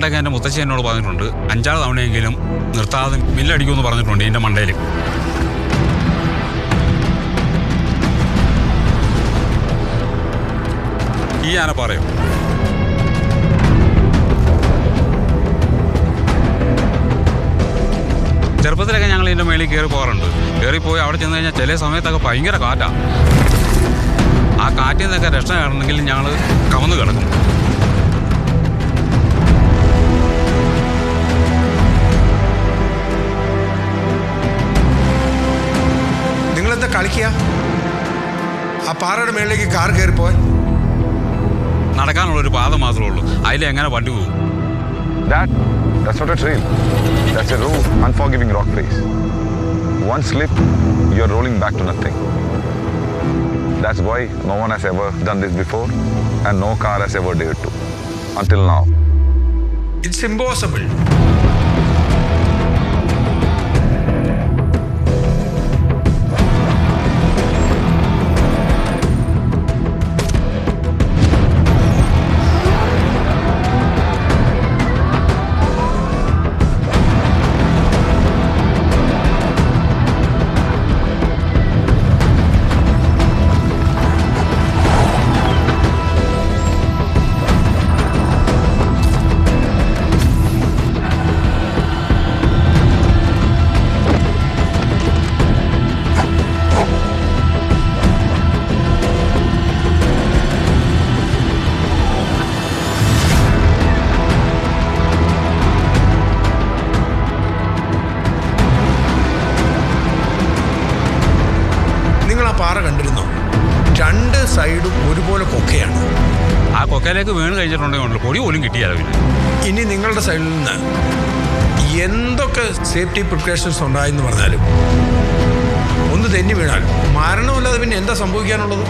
പണ്ടൊക്കെ എൻ്റെ മുത്തശ്ശി എന്നോട് പറഞ്ഞിട്ടുണ്ട് 5-6 തവണയെങ്കിലും നിർത്താതെ മില്ലടിക്കുമെന്ന് പറഞ്ഞിട്ടുണ്ട് എൻ്റെ മണ്ടയിൽ. ഈ ആന പറയും. ചെറുപ്പത്തിലൊക്കെ ഞങ്ങൾ ഇതിൻ്റെ മേളിൽ കയറി പോകാറുണ്ട്. കയറിപ്പോയി അവിടെ ചെന്ന് കഴിഞ്ഞാൽ ചില സമയത്തൊക്കെ ഭയങ്കര കാറ്റാണ്. ആ കാറ്റിൽ നിന്നൊക്കെ രക്ഷ കാണണമെങ്കിൽ ഞങ്ങൾ കവന്ന് കിടക്കും. നിങ്ങളെന്താ കളിക്കുക? ആ പാറയുടെ മേളിലേക്ക് കാർ കയറിപ്പോയി നടക്കാനുള്ളൊരു പാത മാത്രമേ ഉള്ളൂ. അതിൽ എങ്ങനെ വണ്ടി പോകും? That's not a trail. That's a raw, unforgiving rock face. One slip, you're rolling back to nothing. That's why no one has ever done this before and no car has ever dared to. Until now. It's impossible. പാറ കണ്ടിരുന്നോ? 2 സൈഡും ഒരുപോലെ കൊക്കയാണ്. ആ കൊക്കയിലേക്ക് വീണ് കഴിച്ചിട്ടുണ്ടെങ്കിൽ പൊടി പോലും കിട്ടിയാലോ. ഇനി നിങ്ങളുടെ സൈഡിൽ നിന്ന് എന്തൊക്കെ സേഫ്റ്റി പ്രിക്കോഷൻസ് ഉണ്ടായെന്ന് പറഞ്ഞാലും ഒന്ന് തെന്നി വീണാലും മരണമല്ലാതെ പിന്നെ എന്താ സംഭവിക്കാനുള്ളത്?